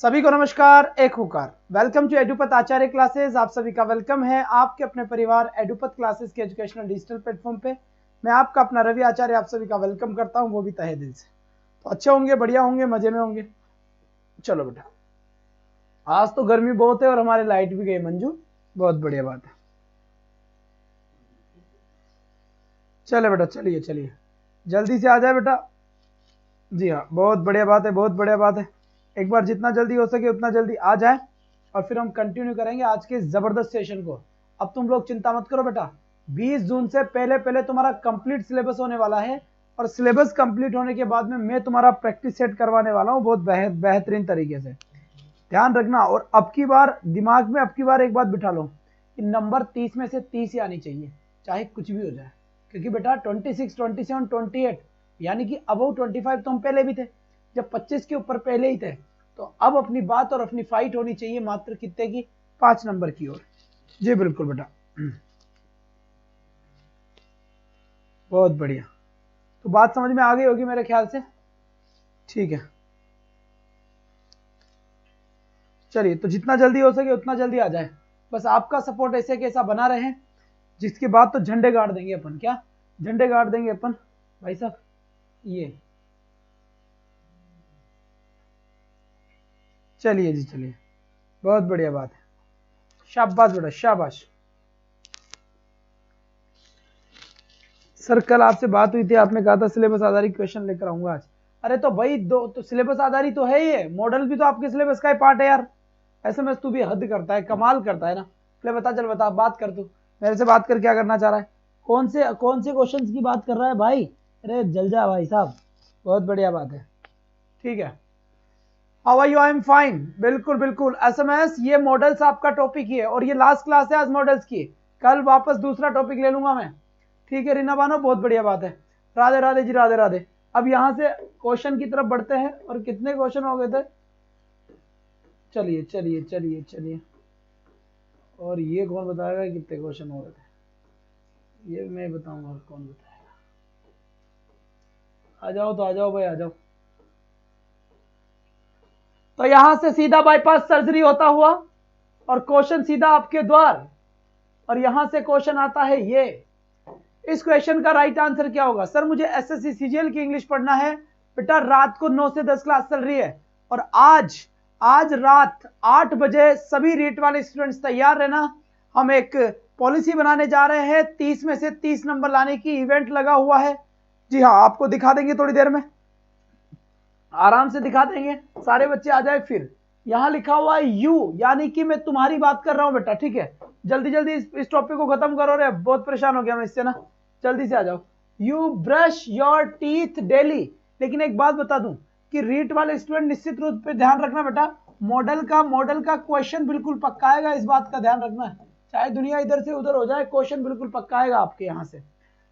सभी को नमस्कार, एक हुकार। Welcome to Edupath Acharya classes. आप सभी का वेलकम है आपके अपने परिवार एडुपत क्लासेस के एजुकेशनल डिजिटल प्लेटफॉर्म पे। मैं आपका अपना रवि आचार्य आप सभी का वेलकम करता हूं, वो भी तहे दिल से। तो अच्छे होंगे, बढ़िया होंगे, मजे में होंगे। चलो बेटा, आज तो गर्मी बहुत है और हमारी लाइट भी गई मंजू, बहुत बढ़िया बात है। चले बेटा, चलिए चलिए जल्दी से आ जाए बेटा। जी हाँ, बहुत बढ़िया बात है, बहुत बढ़िया बात है। एक बार जितना जल्दी हो सके उतना जल्दी आ जाए और फिर हम कंटिन्यू करेंगे आज के जबरदस्त सेशन को। अब तुम लोग चिंता मत करो बेटा, 20 जून से पहले पहले तुम्हारा कंप्लीट सिलेबस होने वाला है और सिलेबस कंप्लीट होने के बाद में मैं तुम्हारा प्रैक्टिस सेट करवाने वाला हूँ बहुत बेहतरीन तरीके से। ध्यान रखना। और अब की बार दिमाग में अब की बार एक बात बिठा लो कि नंबर 30 में से 30 ही आनी चाहिए, चाहे कुछ भी हो जाए। क्योंकि बेटा 26, 27, 28 यानी कि अबव 25 तो हम पहले भी थे, जब 25 के ऊपर पहले ही थे। तो अब अपनी बात और अपनी फाइट होनी चाहिए मात्र कितने की, 5 नंबर की ओर। जी बिल्कुल बेटा, बहुत बढ़िया। तो बात समझ में आ गई होगी मेरे ख्याल से, ठीक है। चलिए, तो जितना जल्दी हो सके उतना जल्दी आ जाए। बस आपका सपोर्ट ऐसे कैसा बना रहे, जिसके बाद तो झंडे गाड़ देंगे अपन। क्या झंडे गाड़ देंगे अपन भाई साहब? ये चलिए जी, चलिए, बहुत बढ़िया बात है। शाबाश बेटा, शाबाश। सर कल आपसे बात हुई थी, आपने कहा था सिलेबस आधारित क्वेश्चन लेकर आऊंगा आज। अरे तो भाई दो तो सिलेबस आधारित तो है, ये मॉडल भी तो आपके सिलेबस का ही पार्ट है यार। एसएमएस तू भी हद करता है, कमाल करता है ना। पहले बता, चल बता, बात कर तू मेरे से। बात कर क्या करना चाह रहा है? कौन से क्वेश्चंस की बात कर रहा है भाई? अरे जल जा भाई साहब, बहुत बढ़िया बात है, ठीक है। How are you? I am fine, बिल्कुल बिल्कुल। एसएमएस ये मॉडल्स आपका टॉपिक ही है और ये लास्ट क्लास है आज मॉडल्स की। कल वापस दूसरा टॉपिक ले लूंगा मैं, ठीक है रीना बानो, बहुत बढ़िया बात है। राधे राधे जी, राधे राधे। अब यहां से क्वेश्चन की तरफ बढ़ते हैं। और कितने क्वेश्चन हो गए थे? चलिए चलिए चलिए चलिए, और ये कौन बताएगा कितने क्वेश्चन हो गए थे? ये मैं बताऊंगा, कौन बताएगा? आ जाओ तो आ जाओ भाई, आ जाओ। तो यहां से सीधा बाईपास सर्जरी होता हुआ और क्वेश्चन सीधा आपके द्वार, और यहां से क्वेश्चन आता है ये। इस क्वेश्चन का राइट आंसर क्या होगा? सर मुझे एसएससी सीजीएल की इंग्लिश पढ़ना है बेटा। रात को 9 से 10 क्लास चल रही है और आज रात 8 बजे सभी रीट वाले स्टूडेंट्स तैयार रहना। हम एक पॉलिसी बनाने जा रहे हैं, 30 में से 30 नंबर लाने की इवेंट लगा हुआ है। जी हाँ, आपको दिखा देंगे थोड़ी देर में, आराम से दिखा देंगे। सारे बच्चे आ जाए। फिर यहां लिखा हुआ है यू, यानी कि मैं तुम्हारी बात कर रहा हूं बेटा, ठीक है। जल्दी जल्दी इस टॉपिक को खत्म करो रे, बहुत परेशान हो गया मैं इससे ना। जल्दी से आ जाओ। You brush your teeth daily. लेकिन एक बात बता दूं कि रीट वाले स्टूडेंट निश्चित रूप पे ध्यान रखना बेटा, मॉडल का क्वेश्चन बिल्कुल पक्का आएगा, इस बात का ध्यान रखना है। चाहे दुनिया इधर से उधर हो जाए, क्वेश्चन बिल्कुल पक्का आएगा आपके यहाँ से।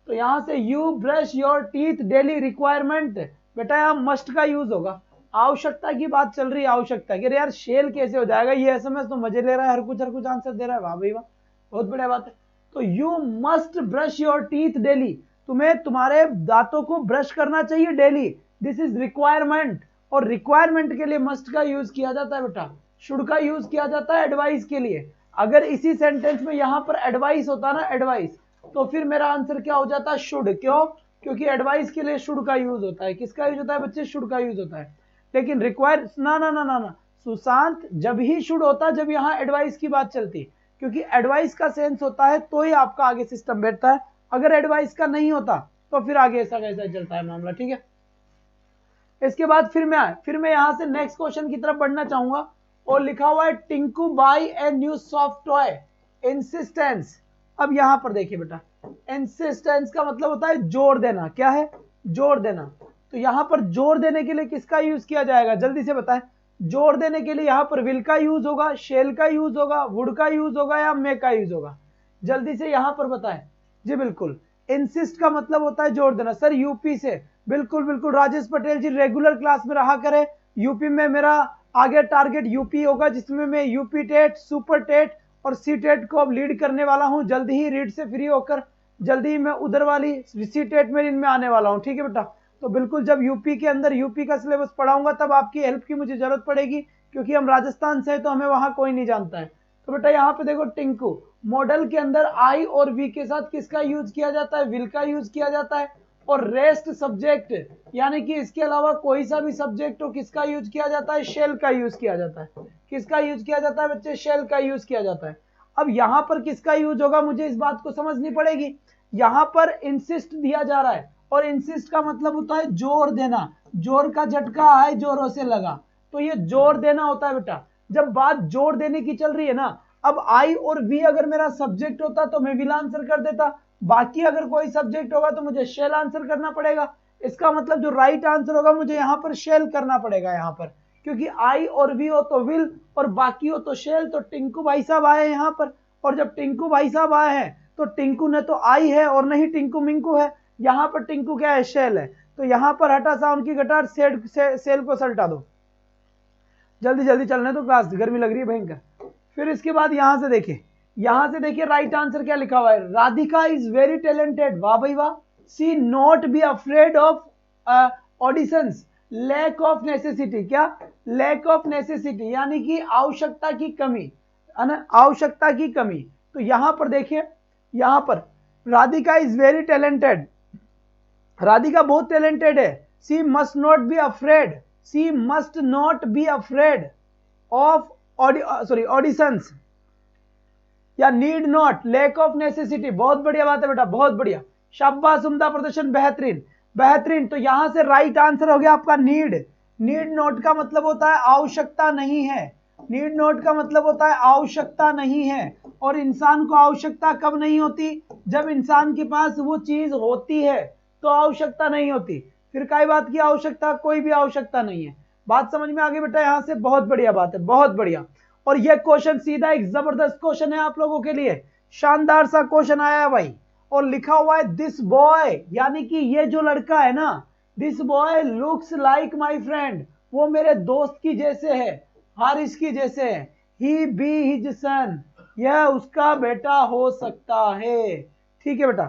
तो यहाँ से you brush your teeth daily, requirement बेटा यहाँ मस्ट का यूज होगा। आवश्यकता की बात चल रही है, आवश्यकता कि यार शेल कैसे हो जाएगा? ये एसएमएस तो मजे ले रहा है, हर कुछ आंसर दे रहा है। वाह भाई वाह, बहुत बढ़िया बात है। तो you must brush your teeth daily, तुम्हें तुम्हारे दांतों को ब्रश करना चाहिए डेली। दिस इज रिक्वायरमेंट, और रिक्वायरमेंट के लिए मस्ट का यूज किया जाता है बेटा, शुड का यूज किया जाता है एडवाइस के लिए। अगर इसी सेंटेंस में यहां पर एडवाइस होता ना, एडवाइस, तो फिर मेरा आंसर क्या हो जाता? शुड। क्यों? क्योंकि एडवाइस के लिए शुड का यूज होता है। किसका यूज होता है बच्चे? शुड का यूज होता है। लेकिन रिक्वायर ना ना ना ना ना सुशांत, जब ही शुड होता जब यहां एडवाइस की बात चलती, क्योंकि एडवाइस का सेंस होता है तो ही आपका आगे सिस्टम बैठता है। अगर एडवाइस का नहीं होता तो फिर आगे ऐसा कैसा चलता है मामला, ठीक है। इसके बाद फिर मैं यहां से नेक्स्ट क्वेश्चन की तरफ बढ़ना चाहूंगा और लिखा हुआ है Tinku buy a new soft toy, insistence. अब यहां पर देखिए बेटा, इंसिस्टेंस का मतलब होता है जोर देना। क्या है? जोर देना। तो यहां पर जोर देने के लिए किसका यूज किया जाएगा? जल्दी से बताएं। जोर देने के लिए यहां पर विल का यूज होगा, शेल का यूज होगा, वुड का यूज होगा या मे का यूज होगा? जल्दी से यहां पर बताएं। जी बिल्कुल, इंसिस्ट का मतलब होता है जोर देना। सर यूपी से, बिल्कुल बिल्कुल। राजेश पटेल जी रेगुलर क्लास में रहा करें। यूपी में मेरा आगे टारगेट यूपी होगा, जिसमें मैं यूपी टेट, सुपर टेट और सी टेट को अब लीड करने वाला हूं। जल्दी ही रीड से फ्री होकर जल्दी ही मैं उधर वाली सी टेट में इनमें आने वाला हूं, ठीक है बेटा। तो बिल्कुल जब यूपी के अंदर यूपी का सिलेबस पढ़ाऊंगा तब आपकी हेल्प की मुझे जरूरत पड़ेगी, क्योंकि हम राजस्थान से हैं तो हमें वहां कोई नहीं जानता है। तो बेटा यहाँ पे देखो टिंकू, मॉडल के अंदर आई और वी के साथ किसका यूज किया जाता है? विल का यूज किया जाता है। और रेस्ट सब्जेक्ट यानी कि इसके अलावा कोई सा भी सब्जेक्ट हो किसका यूज किया जाता है? शेल का यूज किया जाता है। किसका यूज किया जाता है बच्चे? शेल का यूज किया जाता है। अब यहाँ पर किसका यूज होगा मुझे इस बात को समझनी पड़ेगी। यहाँ पर इंसिस्ट दिया जा रहा है और इंसिस्ट का मतलब होता है जोर देना, जोर का झटका है जोरों से लगा, तो ये जोर देना होता है बेटा। जब बात जोर देने की चल रही है ना, अब आई और वी अगर मेरा सब्जेक्ट होता तो मैं विल आंसर कर देता, बाकी अगर कोई सब्जेक्ट होगा तो मुझे शेल आंसर करना पड़ेगा। इसका मतलब जो राइट आंसर होगा मुझे यहाँ पर शेल करना पड़ेगा यहाँ पर, क्योंकि आई और वी हो तो विल और बाकी हो तो शेल। तो टिंकू भाई साहब आए हैं यहाँ पर, और जब टिंकू भाई साहब आए हैं तो टिंकू ने तो आई है और नहीं टिंकू मिंकू है। यहाँ पर टिंकू क्या है? शेल है। तो यहाँ पर हटा साउंड की गटार, सेल को सल्टा दो। जल्दी जल्दी चलने दो, क्लास गर्मी लग रही है भयंकर। फिर इसके बाद यहाँ से देखिए राइट आंसर क्या लिखा हुआ है? Radhika is very talented. वाह भाई वाह। She not be afraid of auditions, lack of necessity. क्या? लैक ऑफ नेसेसिटी यानी कि आवश्यकता की कमी, है ना, आवश्यकता की कमी। तो यहां पर देखिए, यहां पर Radhika is very talented, Radhika बहुत टैलेंटेड है। She must not be afraid, she must not be afraid of auditions या need not, lack of necessity. बहुत बढ़िया बात है बेटा, बहुत बढ़िया, शाबाश, उम्दा प्रदर्शन, बेहतरीन बेहतरीन। तो यहां से राइट आंसर हो गया आपका नीड। नीड नॉट का मतलब होता है आवश्यकता नहीं है, नीड नॉट का मतलब होता है आवश्यकता नहीं है। और इंसान को आवश्यकता कब नहीं होती? जब इंसान के पास वो चीज होती है तो आवश्यकता नहीं होती। फिर काय बात की आवश्यकता? कोई भी आवश्यकता नहीं है। बात समझ में आ गई बेटा यहाँ से? बहुत बढ़िया बात है, बहुत बढ़िया। और ये क्वेश्चन सीधा एक जबरदस्त क्वेश्चन है आप लोगों के लिए, शानदार सा क्वेश्चन आया है भाई। और लिखा हुआ है दिस बॉय, यानी कि ये जो लड़का है ना, this boy looks like my friend, वो मेरे दोस्त की जैसे है, हारिस की जैसे है। ही बी हिज सन, यह उसका बेटा हो सकता है। ठीक है बेटा,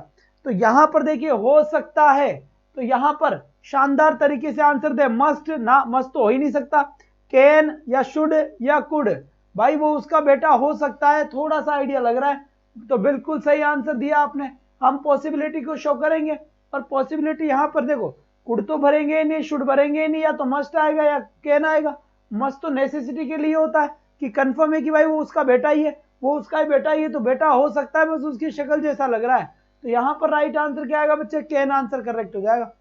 तो यहां पर देखिए हो सकता है, तो यहां पर शानदार तरीके से आंसर दे। मस्ट ना, मस्ट तो हो ही नहीं सकता। कैन या शुड या कुड, भाई वो उसका बेटा हो सकता है, थोड़ा सा आइडिया लग रहा है। तो बिल्कुल सही आंसर दिया आपने। हम पॉसिबिलिटी को शो करेंगे, और पॉसिबिलिटी यहां पर देखो, कुड तो भरेंगे नहीं, शुड भरेंगे नहीं, या तो मस्ट आएगा या कैन आएगा। मस्ट तो नेसेसिटी के लिए होता है कि कंफर्म है कि भाई वो उसका बेटा ही है, वो उसका ही बेटा ही है, तो बेटा हो सकता है, बस उसकी शक्ल जैसा लग रहा है। तो यहां पर राइट आंसर क्या आएगा बच्चे? कैन आंसर करेक्ट हो जाएगा।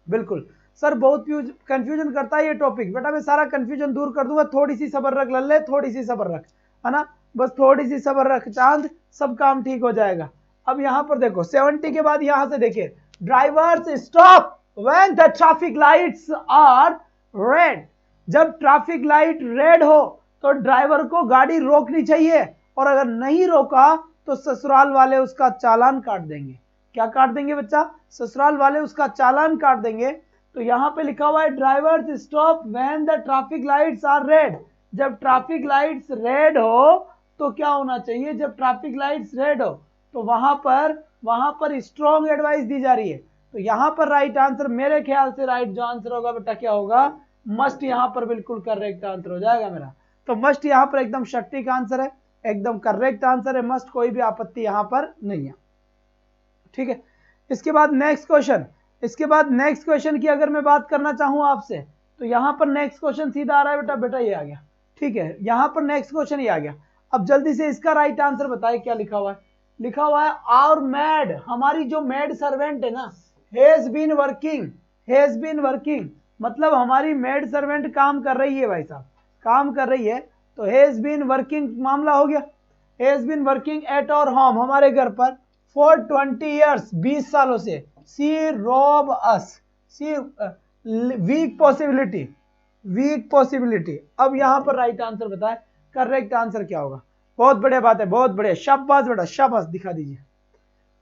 बिल्कुल सर, बहुत कंफ्यूजन करता है ये टॉपिक। बेटा मैं सारा कंफ्यूजन दूर कर दूंगा, थोड़ी सी सब्र रख लल्ले, थोड़ी सी सब्र रख, है ना, बस थोड़ी सी सब्र रख चांद, सब काम ठीक हो जाएगा। अब यहां पर देखो 70 के बाद यहां से देखिए, drivers stop when the traffic lights are red. जब ट्रैफिक लाइट रेड हो तो ड्राइवर को गाड़ी रोकनी चाहिए, और अगर नहीं रोका तो ससुराल वाले उसका चालान काट देंगे। क्या काट देंगे बच्चा? ससुराल वाले उसका चालान काट देंगे। तो यहां पे लिखा हुआ है drivers stop when the traffic lights are red. जब ट्रैफिक लाइट्स रेड हो तो क्या होना चाहिए? जब ट्रैफिक लाइट्स रेड हो तो वहां पर स्ट्रॉन्ग एडवाइस दी जा रही है। तो यहां पर राइट आंसर मेरे ख्याल से राइट जो आंसर होगा बेटा क्या होगा? मस्ट। यहां पर बिल्कुल करेक्ट आंसर हो जाएगा मेरा। तो मस्ट यहां पर एकदम सटीक आंसर है, एकदम करेक्ट आंसर है मस्ट, कोई भी आपत्ति यहां पर नहीं है। ठीक है, इसके बाद नेक्स्ट क्वेश्चन की अगर मैं बात करना चाहूं आपसे, तो यहां पर नेक्स्ट क्वेश्चन सीधा आ रहा है बेटा ये आ गया। ठीक है, यहां पर नेक्स्ट क्वेश्चन ये आ गया। अब जल्दी से इसका राइट आंसर बताइए क्या लिखा हुआ है? लिखा हुआ है आवर मैड, हमारी जो मैड सर्वेंट है ना, हैज बीन वर्किंग, मतलब हमारी मैड सर्वेंट काम कर रही है भाई साहब, काम कर रही है। तो हैज बीन वर्किंग मामला हो गया। Has been working at our home, हमारे घर पर, फॉर 20 ईयर्स, 20 सालों से। सी रोब अस, सी वीक पॉसिबिलिटी। अब यहां पर राइट आंसर बताए, करेक्ट आंसर क्या होगा? बहुत बढ़िया बात है, बहुत बढ़िया, शाबाश बेटा शाबाश, दिखा दीजिए,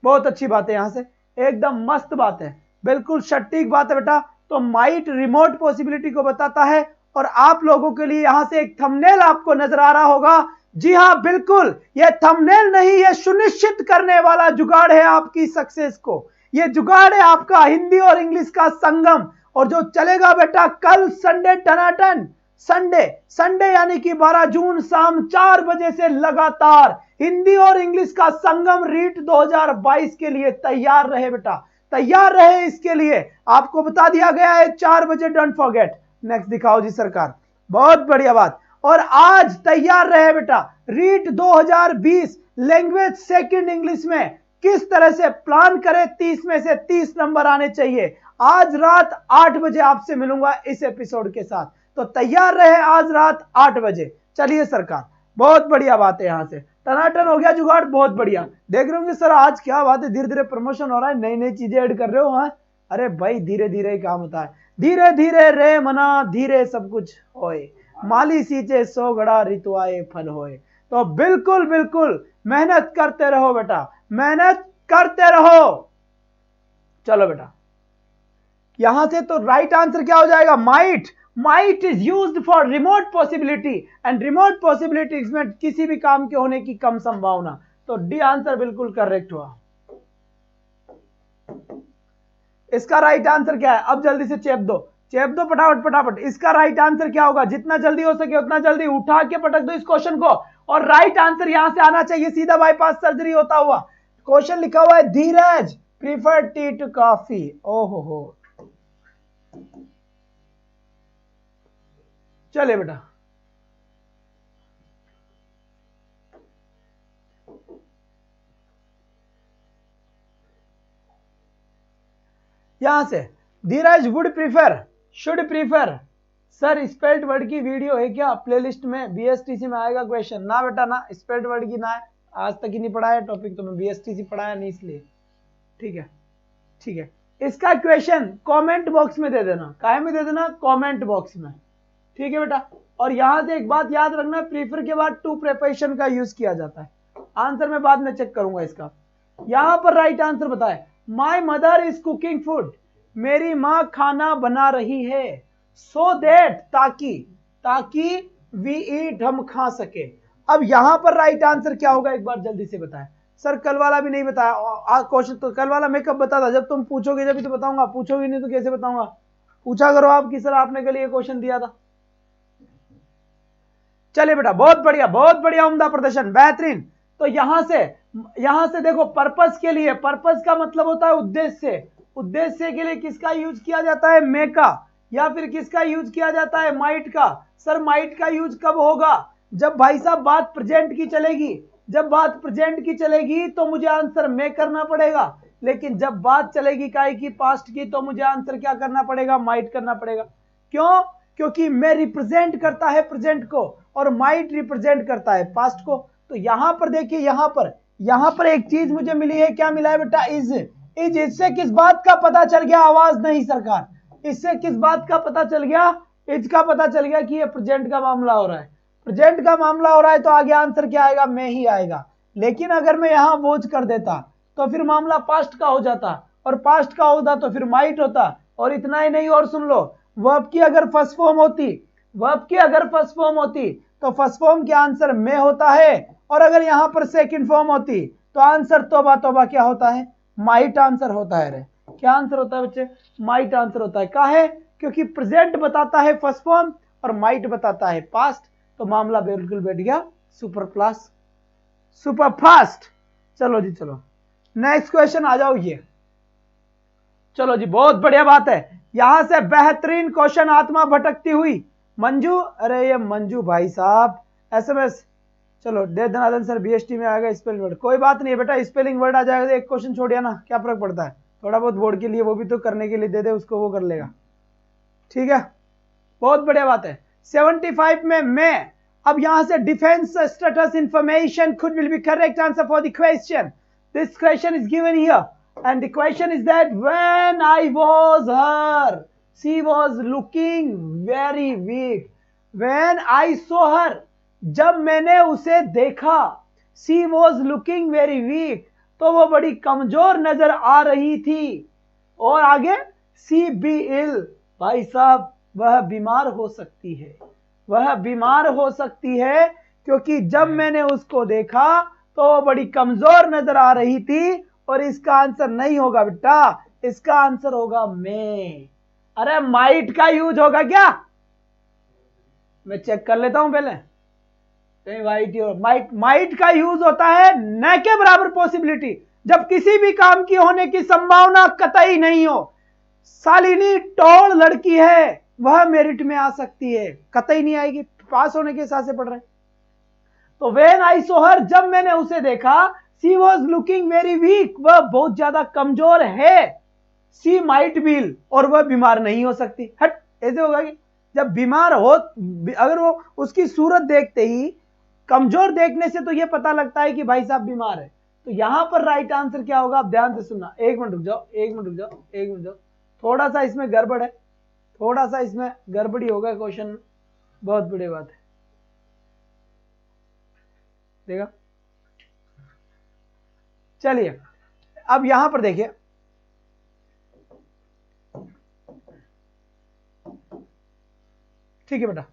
बहुत अच्छी बात है, यहां से एकदम मस्त बात है, बिल्कुल सटीक बात है बेटा। तो माइट रिमोट पॉसिबिलिटी को बताता है, और आप लोगों के लिए यहां से एक थंबनेल आपको नजर आ रहा होगा। जी हां बिल्कुल, यह थंबनेल नहीं, यह सुनिश्चित करने वाला जुगाड़ है आपकी सक्सेस को। यह जुगाड़ है आपका हिंदी और इंग्लिश का संगम, और जो चलेगा बेटा कल संडे टनाटन, संडे, संडे यानी कि 12 जून शाम 4 बजे से लगातार हिंदी और इंग्लिश का संगम रीट 2022 के लिए तैयार रहे बेटा, तैयार रहे। इसके लिए आपको बता दिया गया है 4 बजे, डोंट फॉरगेट। नेक्स्ट दिखाओ जी सरकार, बहुत बढ़िया बात। और आज तैयार रहे बेटा रीट 2020 लैंग्वेज सेकंड इंग्लिश में किस तरह से प्लान करें, 30 में से 30 नंबर आने चाहिए। आज रात 8 बजे आपसे मिलूंगा इस एपिसोड के साथ, तो तैयार रहे आज रात 8 बजे। चलिए सरकार, बहुत बढ़िया बात है, यहां से टनाटन हो गया जुगाड़, बहुत बढ़िया। देख रहे होंगे सर आज क्या बात है, धीरे धीरे प्रमोशन हो रहा है, नई नई चीजें ऐड कर रहे हो। हाँ अरे भाई धीरे धीरे ही काम होता है, धीरे धीरे रे मना धीरे सब कुछ होए, माली सींचे 100 घड़ा ऋतुआए फल होए। तो बिल्कुल बिल्कुल मेहनत करते रहो बेटा, मेहनत करते रहो। चलो बेटा, यहां से तो राइट आंसर क्या हो जाएगा, might. Might is used for remote possibility, and remote possibility में किसी भी काम के होने की कम संभावना। तो डी आंसर बिल्कुल करेक्ट हुआ। इसका राइट आंसर क्या है, अब जल्दी से चेप दो, चेप दो फटाफट फटाफट। इसका राइट आंसर क्या होगा, जितना जल्दी हो सके उतना जल्दी उठा के पटक दो इस क्वेश्चन को, और राइट आंसर यहां से आना चाहिए सीधा बाईपास सर्जरी होता हुआ। क्वेश्चन लिखा हुआ है Dheeraj prefer tea to coffee. ओहो हो, चलिए बेटा यहां से Dheeraj would prefer, should prefer. Sir spelled word की वीडियो है क्या प्लेलिस्ट में, बीएसटीसी में आएगा क्वेश्चन? ना बेटा ना, स्पेल्ड वर्ड की ना है, आज तक ही नहीं पढ़ाया टॉपिक, तो मैं बीएसटीसी पढ़ाया नहीं इसलिए। ठीक है ठीक है, इसका क्वेश्चन कमेंट बॉक्स में दे देना, काहे में दे देना, कमेंट बॉक्स में। ठीक है बेटा, और यहां से एक बात याद रखना, प्रीफर के बाद टू प्रिपरेशन का यूज किया जाता है। आंसर मैं बाद में चेक करूंगा इसका। यहां पर राइट आंसर बताए, my mother is cooking food, मेरी माँ खाना बना रही है, सो दैट ताकि, ताकि वी ईट हम खा सके। अब यहां पर राइट आंसर क्या होगा एक बार जल्दी से बताएं। सर कल वाला भी नहीं बताया क्वेश्चन, तो कल वाला मैं कब बताता, जब तुम पूछोगे जब ही तो बताऊंगा, पूछोगे नहीं तो कैसे बताऊंगा। पूछा करो आप कि सर आपने कल ये क्वेश्चन दिया था। चलिए बेटा बहुत बढ़िया उम्दा प्रदर्शन, बेहतरीन। तो यहां से देखो पर्पस के लिए, पर्पस का मतलब होता है उद्देश्य, उद्देश्य के लिए किसका यूज किया जाता है, मे का, या फिर किसका यूज किया जाता है, माइट का। सर माइट का यूज कब होगा, जब भाई साहब बात प्रेजेंट की चलेगी, जब बात प्रेजेंट की चलेगी तो मुझे आंसर मे करना पड़ेगा, लेकिन जब बात चलेगी काय की, पास्ट की, तो मुझे आंसर क्या करना पड़ेगा, माइट करना पड़ेगा। क्यों, क्योंकि मे रिप्रेजेंट करता है प्रेजेंट को और माइट रिप्रेजेंट करता है पास्ट को। तो यहां पर देखिए, यहां पर एक चीज मुझे मिली है, क्या मिला है बेटा, इज। इससे किस बात का पता चल गया, आवाज नहीं सरकार, इससे किस बात का पता चल गया, इज का पता चल गया कि ये प्रेजेंट का मामला हो रहा है, प्रेजेंट का मामला हो रहा है, तो आगे आंसर क्या आएगा, में ही आएगा। लेकिन अगर मैं यहां वोच कर देता तो फिर मामला पास्ट का हो जाता, और पास्ट का होता तो फिर माइट होता। और इतना ही नहीं, और सुन लो, वर्ब की अगर फर्स्ट फॉर्म होती, वर्ब की अगर फर्स्ट फॉर्म होती तो फर्स्ट फॉर्म के आंसर में होता है, और अगर यहां पर सेकंड फॉर्म होती तो आंसर तौबा तौबा क्या होता है, माइट आंसर होता है। रे क्या आंसर होता है बच्चे, माइट आंसर होता है। काहे, क्योंकि प्रेजेंट बताता है फर्स्ट फॉर्म और माइट बताता है पास्ट, तो मामला बिल्कुल बैठ गया सुपर प्लस, सुपर फास्ट। चलो जी चलो, नेक्स्ट क्वेश्चन आ जाओ ये। चलो जी बहुत बढ़िया बात है, यहां से बेहतरीन क्वेश्चन, आत्मा भटकती हुई मंजू, अरे ये मंजू भाई साहब एसएमएस, चलो दे धनाधन सर बीएसटी में आएगा स्पेलिंग वर्ड, कोई बात नहीं बेटा, स्पेलिंग वर्ड आ जाएगा, एक क्वेश्चन छोड़ दिया ना, क्या फर्क पड़ता है, थोड़ा बहुत बोर्ड के लिए वो भी तो करने के लिए दे दे उसको, वो कर लेगा। ठीक है बहुत बढ़िया बात है। 75 में मैं, अब यहां से डिफेंस स्टेटस इंफॉर्मेशन खुद will be correct answer for the question, this question is given here and the question is that when I was her, she was looking very weak, when I saw her, जब मैंने उसे देखा, she was looking very weak, तो वो बड़ी कमजोर नजर आ रही थी। और आगे she be ill, भाई साहब वह बीमार हो सकती है, वह बीमार हो सकती है, क्योंकि जब मैंने उसको देखा तो वो बड़ी कमजोर नजर आ रही थी, और इसका आंसर नहीं होगा बेटा, इसका आंसर होगा में। अरे माइट का यूज होगा क्या, मैं चेक कर लेता हूं पहले, कहीं वाइट ही माइट का यूज होता है न के बराबर पॉसिबिलिटी, जब किसी भी काम की होने की संभावना कतई नहीं हो। शालिनी टॉल लड़की है, वह मेरिट में आ सकती है, कतई नहीं आएगी, पास होने के हिसाब से पढ़ रहे हैं। तो व्हेन आई सॉ हर, जब मैंने उसे देखा, she was looking very weak, वह बहुत ज्यादा कमजोर है। शी माइट बी इल, और वह बीमार नहीं हो सकती। हट, ऐसे होगा कि जब बीमार हो, अगर वो उसकी सूरत देखते ही, कमजोर देखने से तो यह पता लगता है कि भाई साहब बीमार है। तो यहां पर राइट आंसर क्या होगा, आप ध्यान से सुनना। एक मिनट रुक जाओ, एक मिनट रुक जाओ, एक मिनट जाओ, थोड़ा सा इसमें गड़बड़ है, थोड़ा सा इसमें गड़बड़ी होगा क्वेश्चन में, बहुत बड़ी बात है। देखा, चलिए अब यहां पर देखिए, ठीक है बेटा,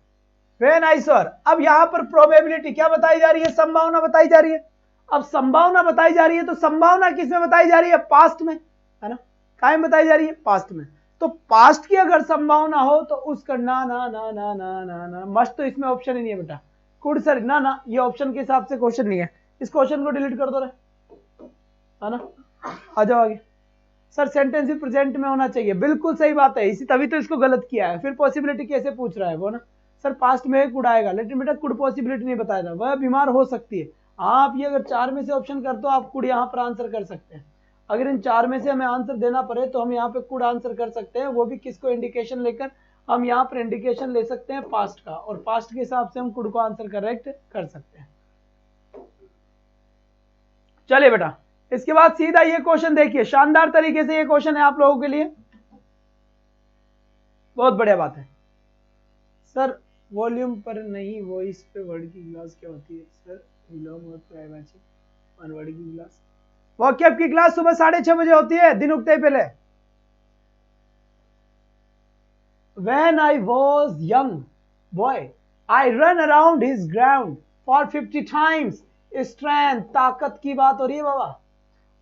वेरी नाइस सर। अब यहां पर प्रोबेबिलिटी क्या बताई जा रही है, संभावना बताई जा रही है। अब संभावना बताई जा रही है, तो संभावना किसमें बताई जा रही है, पास्ट में, है ना, कायम बताई जा रही है, पास्ट में। तो पास्ट की अगर संभावना हो तो उसका ना ना ना ना ना ना ना मस्ट, तो इसमें ऑप्शन ही नहीं है बेटा। कुड सर, ना ना, ये ऑप्शन के हिसाब से क्वेश्चन नहीं है, इस क्वेश्चन को डिलीट कर दो रे, है ना। आ जाओ आगे। सर सेंटेंस भी प्रेजेंट में होना चाहिए, बिल्कुल सही बात है, इसी तभी तो इसको गलत किया है। फिर पॉसिबिलिटी कैसे पूछ रहा है वो ना, सर पास्ट में कुड आएगा, लेकिन बेटा कुड पॉसिबिलिटी नहीं बताया था, वह बीमार हो सकती है। आप ये अगर 4 में से ऑप्शन करते हो, आप कुड यहाँ पर आंसर कर सकते हैं। अगर इन 4 में से हमें आंसर देना पड़े तो हम यहाँ पे कुड आंसर कर सकते हैं, वो भी किसको इंडिकेशन लेकर, हम यहाँ पर इंडिकेशन ले सकते हैं पास्ट का, और पास्ट के हिसाब से हम कुड को आंसर करेक्ट कर सकते हैं। चलिए बेटा, इसके बाद सीधा ये क्वेश्चन देखिए, शानदार तरीके से ये क्वेश्चन है आप लोगों के लिए, बहुत बढ़िया बात है। सर वॉल्यूम पर नहीं, वॉइस पे वर्ड की क्लास क्या होती है सर, वन वर्ड की क्लास, वॉकअप की क्लास सुबह 6:30 बजे होती है, दिन उगते ही पहले। When I was young boy, I run around his ground for 50 times. Strength, ताकत की बात हो रही है बाबा,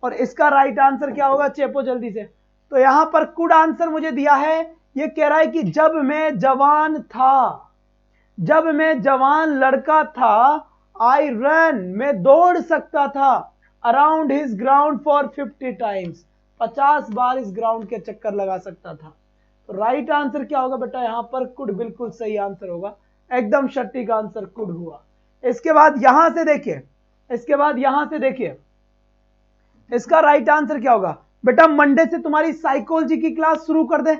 और इसका राइट आंसर क्या होगा, चेपो जल्दी से। तो यहां पर कुड आंसर मुझे दिया है, ये कह रहा है कि जब मैं जवान था, जब मैं जवान लड़का था, आई रन, मैं दौड़ सकता था, around his ground for 50 times, 50 बार इस ग्राउंड के चक्कर लगा सकता था। तो राइट आंसर क्या होगा बेटा, यहां पर कुड बिल्कुल सही आंसर होगा, एकदम सटीक आंसर कुड हुआ। इसके बाद यहां से देखिए, इसके बाद यहां से देखिए, इसका राइट आंसर क्या होगा बेटा, मंडे से तुम्हारी साइकोलॉजी की क्लास शुरू कर दे,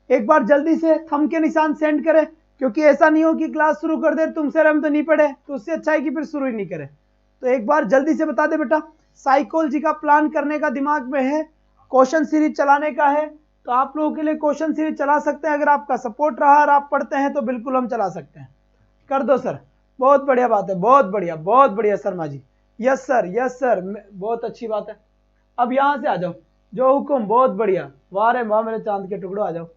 एक बार जल्दी से थंब के निशान सेंड करे, क्योंकि ऐसा नहीं हो कि क्लास शुरू कर दे तुम सर हम तो नहीं पढ़े, तो उससे अच्छा है कि फिर शुरू ही नहीं करे। तो एक बार जल्दी से बता दे बेटा, साइकोलॉजी का प्लान करने का दिमाग में है, क्वेश्चन सीरीज चलाने का है, तो आप लोगों के लिए क्वेश्चन सीरीज चला सकते हैं, अगर आपका सपोर्ट रहा और आप पढ़ते हैं तो बिल्कुल हम चला सकते हैं। कर दो सर, बहुत बढ़िया बात है, बहुत बढ़िया, बहुत बढ़िया Sharma ji, yes sir, yes sir, बहुत अच्छी बात है। अब यहां से आ जाओ, जो हुकुम, बहुत बढ़िया, वाह रे वाह मेरे चांद के टुकड़ो, आ जाओ।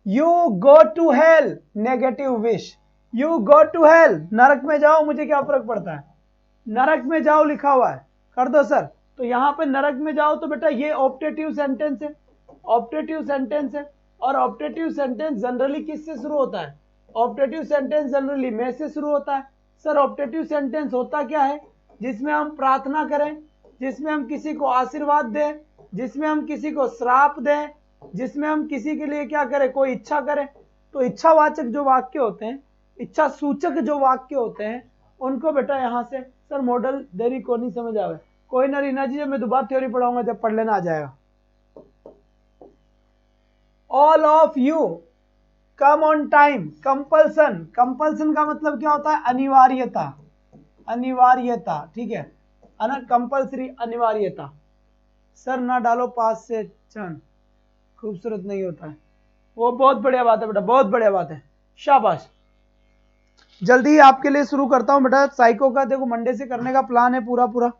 You go to hell, negative wish, you go to hell, नरक में जाओ, मुझे क्या फर्क पड़ता है, नरक में जाओ लिखा हुआ है, कर दो सर। तो यहां पे नरक में जाओ, तो बेटा ये ऑप्टेटिव सेंटेंस है, ऑप्टेटिव सेंटेंस है, और ऑप्टेटिव सेंटेंस जनरली किससे शुरू होता है, ऑप्टेटिव सेंटेंस जनरली में से शुरू होता है। सर ऑप्टेटिव सेंटेंस होता क्या है, जिसमें हम प्रार्थना करें, जिसमें हम किसी को आशीर्वाद दें, जिसमें हम किसी को श्राप दें, जिसमें हम किसी के लिए क्या करें, कोई इच्छा करें। तो इच्छावाचक जो वाक्य होते हैं, इच्छा सूचक जो वाक्य होते हैं, उनको बेटा यहां से सर मॉडल देरी को नहीं समझ आवे, कोई ना रीना जी, मैं दोबारा थ्योरी पढ़ाऊंगा, जब पढ़ लेना आ जाएगा। All of you come on time, compulsion, compulsion का मतलब क्या होता है, अनिवार्यता, अनिवार्यता, ठीक है ना, कंपल्सरी अनिवार्यता। सर ना डालो पास से चन, खूबसूरत नहीं होता है वो, बहुत बढ़िया बात है बेटा, बहुत बढ़िया बात है, शाबाश। जल्दी आपके लिए शुरू करता हूं बेटा, साइको का देखो मंडे से करने का प्लान है पूरा पूरा,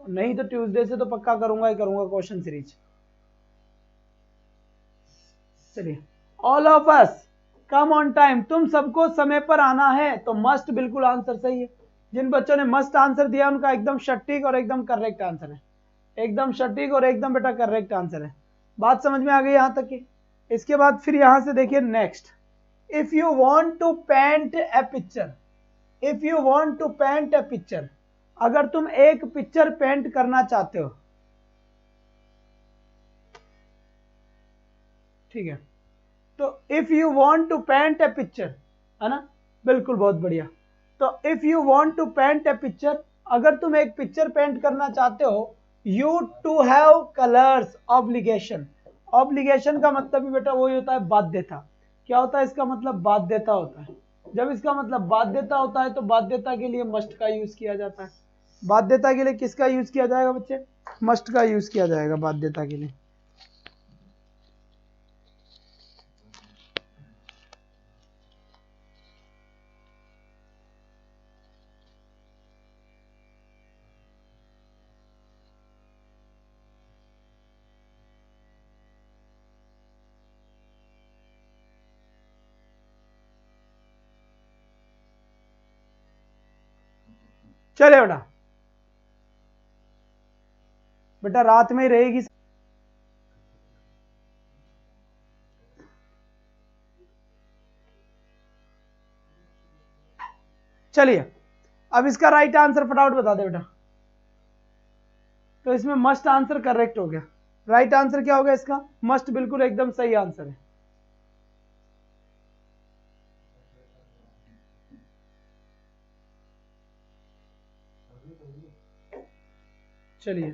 नहीं तो ट्यूसडे से तो पक्का करूंगा ही करूंगा क्वेश्चन सीरीज। चलिए, all of us come on time, तुम सबको समय पर आना है, तो मस्ट बिल्कुल आंसर सही है। जिन बच्चों ने मस्ट आंसर दिया उनका एकदम सटीक और एकदम करेक्ट आंसर है, एकदम सटीक और एकदम बेटा करेक्ट आंसर है। बात समझ में आ गई यहां तक की। इसके बाद फिर यहां से देखिए next, if you want to paint a picture, if you want to paint a picture, अगर तुम एक पिक्चर पेंट करना चाहते हो, ठीक है, तो if you want to paint a picture, है ना, बिल्कुल, बहुत बढ़िया। तो if you want to paint a picture, अगर तुम एक पिक्चर पेंट करना चाहते हो, you to have colours obligation. Obligation का मतलब भी बेटा वही होता है, बाध्यता। क्या होता है इसका मतलब? बाध्यता होता है। जब इसका मतलब बाध्यता होता है तो बाध्यता के लिए मस्ट का यूज किया जाता है। बाध्यता के लिए किसका यूज किया जाएगा बच्चे? मस्ट का यूज किया जाएगा बाध्यता के लिए। चले बेटा, बेटा रात में ही रहेगी। चलिए, अब इसका राइट आंसर फटाफट बता दे बेटा। तो इसमें मस्ट आंसर करेक्ट हो गया। राइट आंसर क्या होगा इसका? मस्ट, बिल्कुल एकदम सही आंसर है। चलिए,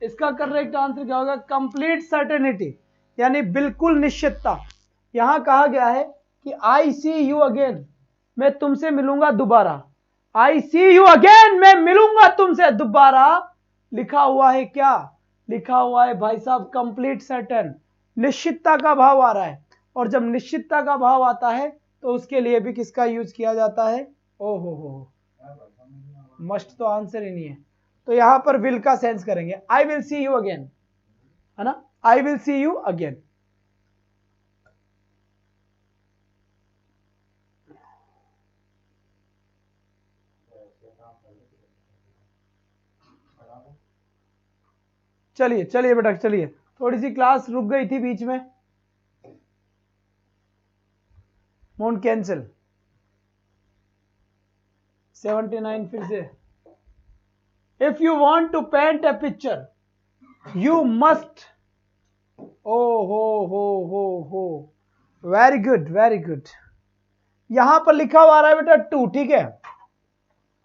इसका करेक्ट आंसर क्या होगा? कंप्लीट सर्टेनिटी, यानी बिल्कुल निश्चितता। यहां कहा गया है कि आई सी यू अगेन, मैं तुमसे मिलूंगा दोबारा। आई सी यू अगेन, मैं मिलूंगा तुमसे दोबारा। लिखा हुआ है क्या? लिखा हुआ है भाई साहब कंप्लीट सर्टेन, निश्चितता का भाव आ रहा है। और जब निश्चितता का भाव आता है तो उसके लिए भी किसका यूज किया जाता है? ओ हो, मस्ट तो आंसर ही नहीं है, तो यहां पर विल का सेंस करेंगे। I will see you again, है ना, I will see you again. चलिए चलिए बेटा, चलिए, थोड़ी सी क्लास रुक गई थी बीच में, मोड कैंसिल। 79 फिर से। If you want to paint a picture you must, ओ हो, वेरी गुड वेरी गुड। यहां पर लिखा हुआ आ रहा है बेटा टू, ठीक है।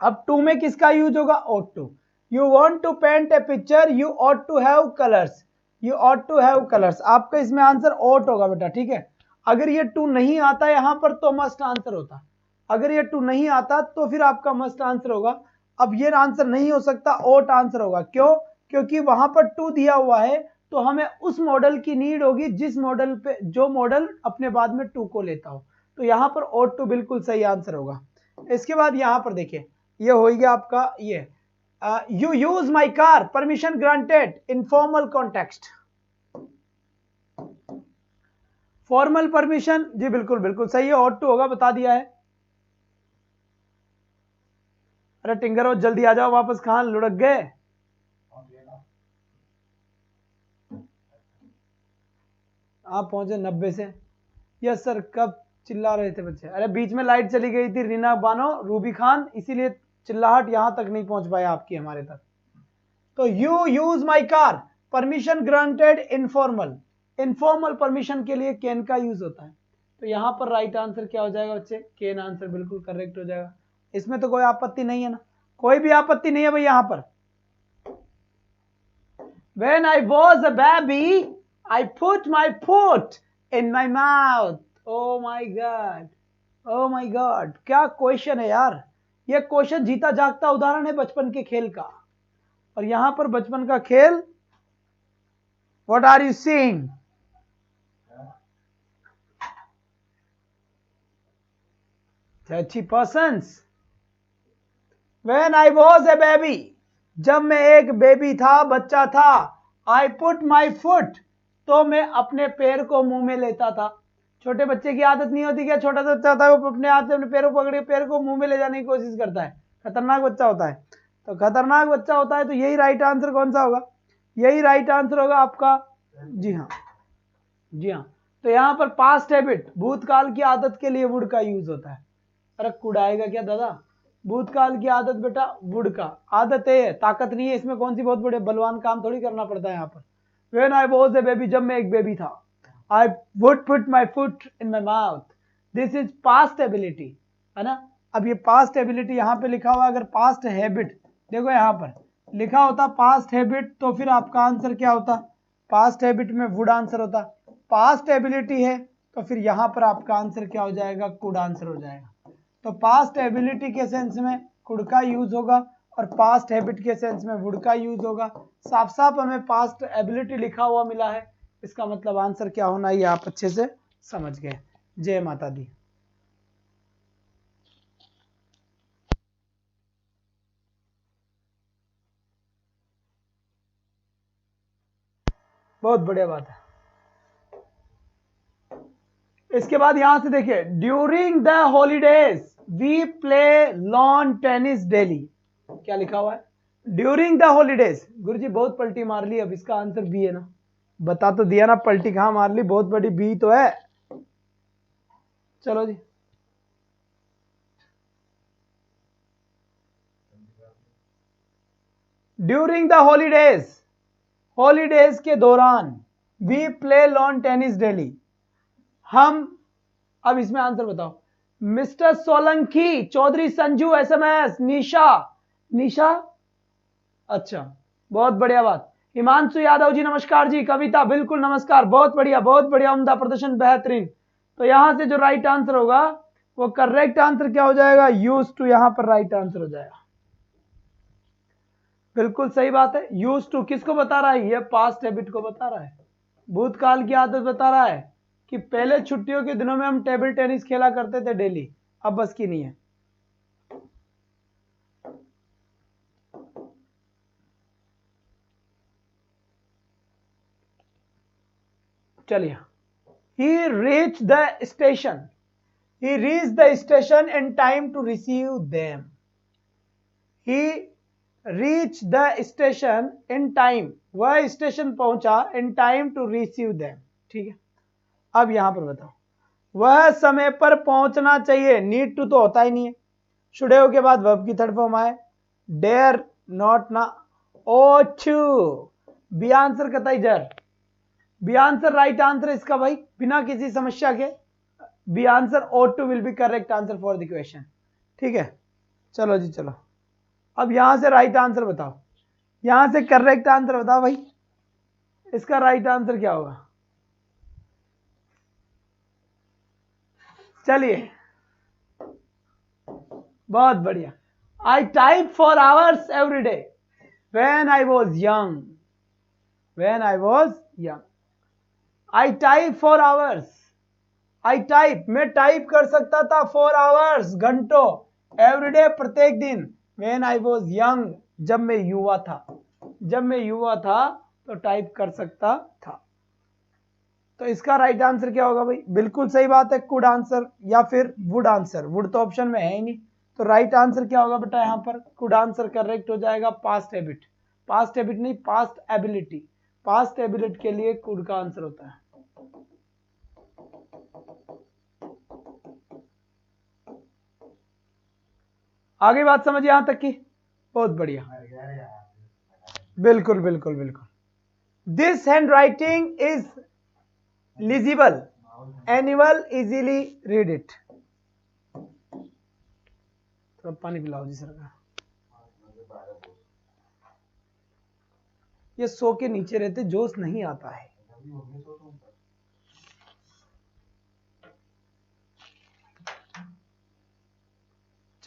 अब टू में किसका यूज होगा? ought to। You want to paint a picture you ought to have colors, you ought to have colors। आपका इसमें आंसर ought होगा बेटा, ठीक है। अगर ये टू नहीं आता यहां पर तो मस्ट आंसर होता, अगर ये टू नहीं आता तो फिर आपका मस्ट आंसर होगा। अब ये आंसर नहीं हो सकता, ought आंसर होगा। क्यों? क्योंकि वहां पर टू दिया हुआ है, तो हमें उस मॉडल की नीड होगी जिस मॉडल पे, जो मॉडल अपने बाद में टू को लेता हो। तो यहां पर ought to बिल्कुल सही आंसर होगा। इसके बाद यहां पर देखिए, ये हो गया आपका ये you use my car, permission granted, informal context. Formal permission, जी बिल्कुल बिल्कुल सही है, ought to होगा, बता दिया है। अरे टिंगर जल्दी आ जाओ वापस, कहां लुढ़क गए? आप पहुंचे 90 से। यस सर, कब चिल्ला रहे थे बच्चे? अरे बीच में लाइट चली गई थी, रीना बानो, रूबी खान, इसीलिए चिल्लाहट यहां तक नहीं पहुंच पाया आपकी हमारे तक। तो you use my car, permission granted, informal. Informal permission के लिए कैन का यूज होता है। तो यहां पर राइट आंसर क्या हो जाएगा बच्चे? कैन आंसर बिल्कुल करेक्ट हो जाएगा। इसमें तो कोई आपत्ति नहीं है ना? कोई भी आपत्ति नहीं है भाई यहां पर। When I was a baby, I put my foot in my mouth. Oh my God, oh my God, क्या क्वेश्चन है यार! ये क्वेश्चन जीता जागता उदाहरण है बचपन के खेल का। और यहां पर बचपन का खेल, What are you seeing? Touchy persons. When I was a baby, जब मैं एक बेबी था, बच्चा था, I put my foot, तो मैं अपने पैर को मुंह में लेता था। छोटे बच्चे की आदत नहीं होती क्या? छोटा सा बच्चा होता है, वो अपने हाथ से अपने पैर को पकड़े पैर को मुंह में ले जाने की कोशिश करता है, खतरनाक बच्चा होता है। तो खतरनाक बच्चा होता है, तो यही राइट आंसर कौन सा होगा? यही राइट आंसर होगा आपका, जी हाँ, जी हाँ। तो यहां पर पास्ट हैबिट, भूतकाल की आदत के लिए वुड का यूज होता है। अरे कुड आएगा क्या दादा? भूतकाल की आदत बेटा वुड का, आदत है, ताकत नहीं है इसमें। कौन सी बहुत बड़े बलवान काम थोड़ी करना पड़ता है यहाँ पर। When I was a baby, जब मैं एक बेबी था, I would put my foot in my mouth. This is past ability, है ना। अब ये past ability यहाँ पे लिखा हुआ, अगर past habit देखो यहाँ पर लिखा होता past habit तो फिर आपका आंसर क्या होता? past habit में would आंसर होता। past ability है तो फिर यहाँ पर आपका आंसर क्या हो जाएगा? could आंसर हो जाएगा। तो पास्ट एबिलिटी के सेंस में कुड का यूज होगा और पास्ट हैबिट के सेंस में वुड का यूज होगा। साफ साफ हमें पास्ट एबिलिटी लिखा हुआ मिला है, इसका मतलब आंसर क्या होना ये आप अच्छे से समझ गए। जय माता दी। बहुत बढ़िया बात है। इसके बाद यहां से देखिए, during the holidays we play lawn tennis daily. क्या लिखा हुआ है? During the holidays. गुरुजी बहुत पलटी मार ली, अब इसका आंसर बी है ना। बता तो दिया ना, पलटी कहां मार ली, बहुत बड़ी बी तो है। चलो जी, ड्यूरिंग द हॉलीडेज, हॉलीडेज के दौरान we play lawn tennis daily. हम, अब इसमें आंसर बताओ। मिस्टर सोलंकी, चौधरी संजू, एसएमएस, निशा, निशा, अच्छा बहुत बढ़िया बात। हिमांशु यादव जी नमस्कार जी, कविता बिल्कुल नमस्कार, बहुत बढ़िया बहुत बढ़िया, उम्दा प्रदर्शन, बेहतरीन। तो यहां से जो राइट आंसर होगा वो करेक्ट आंसर क्या हो जाएगा? यूज टू, यहां पर राइट आंसर हो जाएगा। बिल्कुल सही बात है। यूज टू किसको बता रहा है? ये पास्ट हैबिट को बता रहा है, भूतकाल की आदत बता रहा है कि पहले छुट्टियों के दिनों में हम टेबल टेनिस खेला करते थे डेली, अब बस की नहीं है। चलिए, he reached the station, he reached the station in time to receive them, he reached the station in time, वह स्टेशन पहुंचा in time to receive them। ठीक है, अब यहां पर बताओ, वह समय पर पहुंचना चाहिए, नीड टू तो होता ही नहीं है। शुडेव के बाद वर्ब की थर्ड फॉर्म आए, डेयर नॉट ना, ओ टू, बी आंसर कतई जर, बी आंसर राइट आंसर इसका भाई, बिना किसी समस्या के B answer oh two will be correct answer for the question. ठीक है, चलो जी चलो, अब यहां से राइट आंसर बताओ, यहां से करेक्ट आंसर बताओ भाई, इसका राइट आंसर क्या होगा? चलिए बहुत बढ़िया। I type for hours every day when I was young, when I was young, I type for hours, I type, मैं टाइप कर सकता था फॉर आवर्स, घंटों, एवरीडे प्रत्येक दिन, व्हेन आई वाज यंग, जब मैं युवा था, जब मैं युवा था तो टाइप कर सकता था। तो इसका राइट आंसर क्या होगा भाई? बिल्कुल सही बात है, कुड आंसर या फिर वुड आंसर, वुड तो ऑप्शन में है ही नहीं, तो राइट आंसर क्या होगा बेटा? यहां पर कुड आंसर करेक्ट हो जाएगा। पास्ट हैबिट, पास्ट हैबिट नहीं, पास्ट एबिलिटी, पास्ट एबिलिटी के लिए कुड का आंसर होता है। आगे बात समझ यहां तक की? बहुत बढ़िया, बिल्कुल बिल्कुल बिल्कुल। This handwriting is legible, animal easily read it. थोड़ा पानी पिलाओ जी सरकार, ये सो के नीचे रहते, जोश नहीं आता है।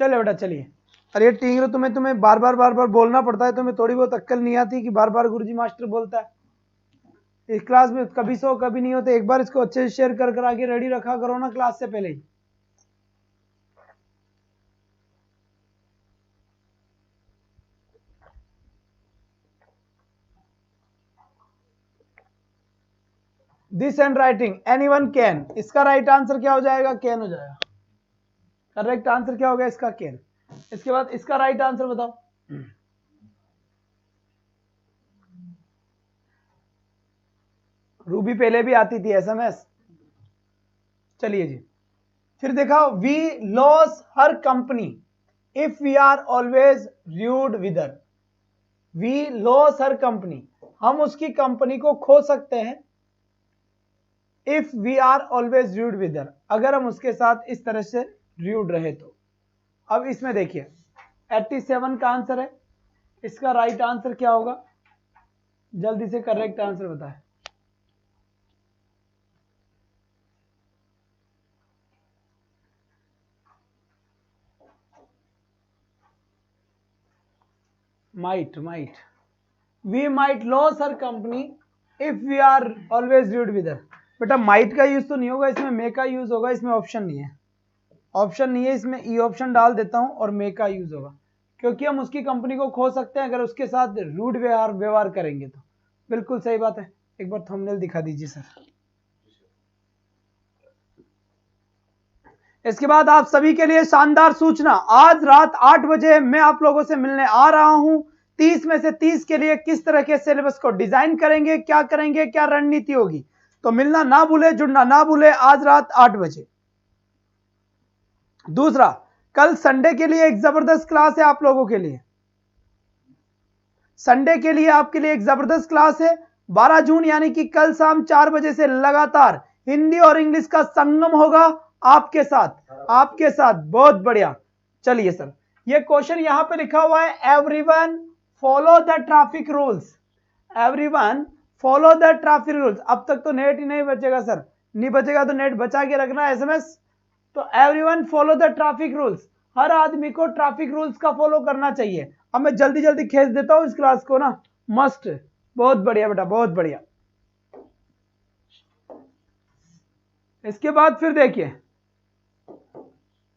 चले बेटा चलिए। अरे टींगरो, तुम्हें बार बार बोलना पड़ता है, तुम्हें थोड़ी बहुत अक्कल नहीं आती कि बार बार गुरुजी मास्टर बोलता है। इस क्लास में कभी सो कभी नहीं होते, एक बार इसको अच्छे से शेयर कर आगे रेडी रखा करो ना क्लास से पहले ही। This handwriting anyone can, इसका राइट आंसर क्या हो जाएगा? कैन हो जाएगा। करेक्ट आंसर क्या होगा इसका? कैन। इसके बाद इसका राइट आंसर बताओ। रूबी पहले भी आती थी एसएमएस, चलिए जी, फिर देखा, we lose her company if we are always rude with her. We lose her company, हम उसकी कंपनी को खो सकते हैं if we are always rude with her, अगर हम उसके साथ इस तरह से रूड रहे तो। अब इसमें देखिए 87 का आंसर है, इसका राइट आंसर क्या होगा, जल्दी से करेक्ट आंसर बताएं। might we might lose our company if we are always rude with her। बेटा might का यूज तो नहीं होगा इसमें, मे का यूज होगा, इसमें ऑप्शन नहीं है, ऑप्शन नहीं है इसमें, ई ऑप्शन डाल देता हूं और मे का यूज होगा, क्योंकि हम उसकी कंपनी को खो सकते हैं अगर उसके साथ रूड व्यवहार करेंगे तो। बिल्कुल सही बात है, एक बार थंबनेल दिखा दीजिए सर। इसके बाद आप सभी के लिए शानदार सूचना, आज रात 8 बजे मैं आप लोगों से मिलने आ रहा हूं। 30 में से 30 के लिए किस तरह के सिलेबस को डिजाइन करेंगे, क्या करेंगे, क्या रणनीति होगी, तो मिलना ना भूले, जुड़ना ना भूले, आज रात 8 बजे। दूसरा, कल संडे के लिए एक जबरदस्त क्लास है आप लोगों के लिए, संडे के लिए आपके लिए एक जबरदस्त क्लास है। 12 जून यानी कि कल शाम 4 बजे से लगातार हिंदी और इंग्लिश का संगम होगा आपके साथ। बहुत बढ़िया। चलिए सर, ये क्वेश्चन यहां पे लिखा हुआ है, everyone follow the traffic rules, everyone follow the traffic rules. अब तक तो नेट ही नहीं बचेगा सर, नहीं बचेगा तो नेट बचा के रखना एसएमएस। तो everyone follow the traffic rules, हर आदमी को ट्रैफिक रूल्स का फॉलो करना चाहिए। अब मैं जल्दी जल्दी खींच देता हूं इस क्लास को ना, मस्ट। बहुत बढ़िया बेटा, बहुत बढ़िया। इसके बाद फिर देखिए,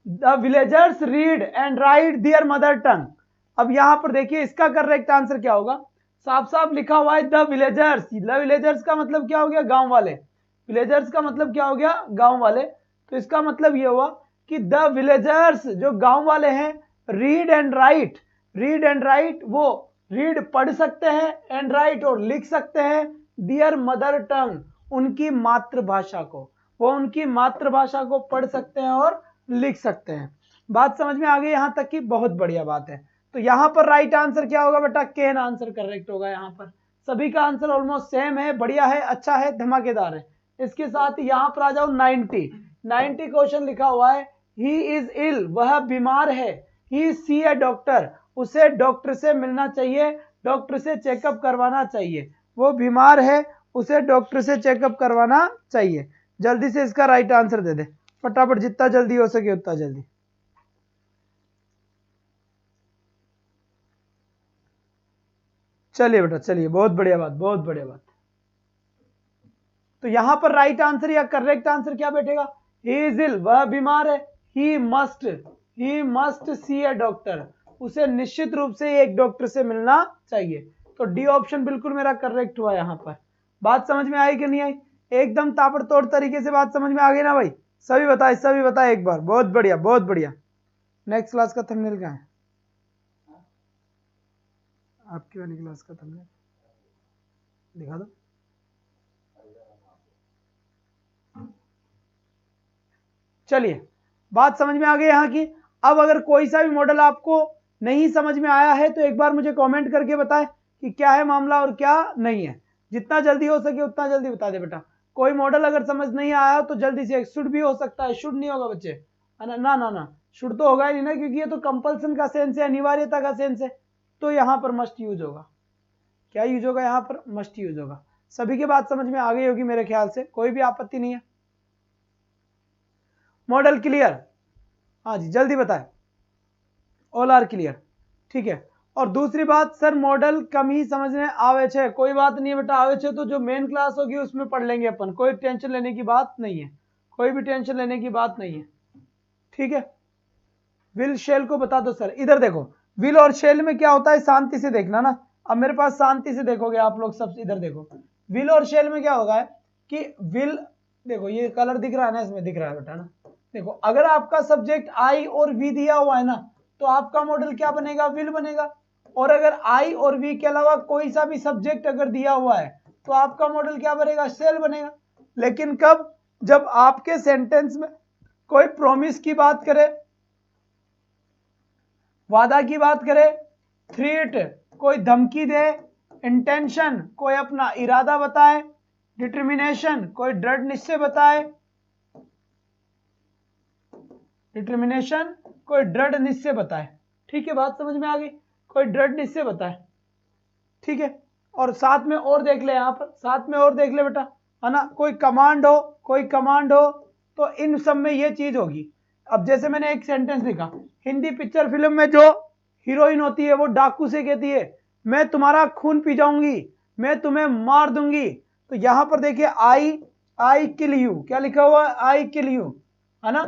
the villagers read and right there mother tongue. अब यहां पर देखिए इसका करेक्ट आंसर क्या होगा, साफ साफ लिखा हुआ है द विलेजर्स। द विलेजर्स का मतलब क्या हो गया, गांव वाले। विलेजर्स का मतलब क्या हो गया, गांव वाले। तो इसका मतलब ये हुआ कि द विलेजर्स जो गांव वाले हैं, read and right, read and right, वो रीड पढ़ सकते हैं, एंड राइट और लिख सकते हैं, दियर मदर टंग उनकी मातृभाषा को, वो उनकी मातृभाषा को पढ़ सकते हैं और लिख सकते हैं। बात समझ में आ गई यहां तक की, बहुत बढ़िया बात है। तो यहां पर राइट आंसर क्या होगा बेटा, केन आंसर करेक्ट होगा। यहां पर सभी का आंसर ऑलमोस्ट सेम है, बढ़िया है, अच्छा है, धमाकेदार है। इसके साथ यहां पर आ जाओ 90 क्वेश्चन लिखा हुआ है, ही इज इल, वह बीमार है, ही सी ए डॉक्टर, उसे डॉक्टर से मिलना चाहिए, डॉक्टर से चेकअप करवाना चाहिए, वो बीमार है, उसे डॉक्टर से चेकअप करवाना चाहिए। जल्दी से इसका राइट आंसर दे दे फटाफट, जितना जल्दी हो सके उतना जल्दी। चलिए बेटा, चलिए, बहुत बढ़िया बात, बहुत बढ़िया बात। तो यहां पर राइट आंसर या करेक्ट आंसर क्या बैठेगा, ही इज इल, वह बीमार है, he must see A doctor, उसे निश्चित रूप से एक डॉक्टर से मिलना चाहिए। तो डी ऑप्शन बिल्कुल मेरा करेक्ट हुआ यहां पर। बात समझ में आई कि नहीं आई, एकदम ताबड़तोड़ तरीके से बात समझ में आ गई ना भाई, सभी बताए एक बार, बहुत बढ़िया, बहुत बढ़िया। नेक्स्ट क्लास का थंबनेल क्या है, आपकी वाली क्लास का थंबनेल दिखा दो। चलिए, बात समझ में आ गई यहाँ की। अब अगर कोई सा भी मॉडल आपको नहीं समझ में आया है तो एक बार मुझे कमेंट करके बताएं कि क्या है मामला और क्या नहीं है। जितना जल्दी हो सके उतना जल्दी बता दे बेटा। कोई मॉडल अगर समझ नहीं आया तो जल्दी से, शुड भी हो सकता है, शुड नहीं होगा बच्चे, ना शुड तो होगा ही नहीं ना, क्योंकि ये तो कंपल्सन का सेंस है, अनिवार्यता का सेंस है। तो यहां पर मस्ट यूज होगा। क्या यूज होगा यहां पर, मस्ट यूज होगा। सभी की बात समझ में आ गई होगी मेरे ख्याल से, कोई भी आपत्ति नहीं है। मॉडल क्लियर, हाँ जी जल्दी बताए, ऑल आर क्लियर, ठीक है। और दूसरी बात सर, मॉडल कम ही समझ में आवे छे, कोई बात नहीं है बेटा, आवे छे तो जो मेन क्लास होगी उसमें पढ़ लेंगे अपन, कोई टेंशन लेने की बात नहीं है, कोई भी टेंशन लेने की बात नहीं है, ठीक है। विल शेल को बता दो सर, इधर देखो, विल और शेल में क्या होता है, शांति से देखना ना। अब मेरे पास शांति से देखोगे आप लोग सब, इधर देखो, विल और शेल में क्या होगा कि विल, देखो ये कलर दिख रहा है ना, इसमें दिख रहा है बेटा ना, देखो अगर आपका सब्जेक्ट आई और वी दिया हुआ है ना, तो आपका मॉडल क्या बनेगा, विल बनेगा। और अगर आई और वी के अलावा कोई सा भी सब्जेक्ट अगर दिया हुआ है तो आपका मॉडल क्या बनेगा, शेल बनेगा। लेकिन कब, जब आपके सेंटेंस में कोई प्रॉमिस की बात करे, वादा की बात करे, थ्रेट कोई धमकी दे, इंटेंशन कोई अपना इरादा बताए, डिटर्मिनेशन कोई दृढ़ निश्चय बताए, डिटर्मिनेशन कोई दृढ़ निश्चय बताए। ठीक है, बात समझ में आ गई? कोई दृढ़ निश्चय बताए। ठीक है, और साथ में और देख ले, यहां पर साथ में और देख ले बेटा, है ना। कोई कमांड हो, कोई कमांड हो, तो इन सब में ये चीज होगी। अब जैसे मैंने एक सेंटेंस लिखा, हिंदी पिक्चर फिल्म में जो हीरोइन होती है वो डाकू से कहती है मैं तुम्हारा खून पी जाऊंगी, मैं तुम्हें मार दूंगी। तो यहां पर देखिए आई किल यू, क्या लिखा हुआ है? आई किल यू, है ना।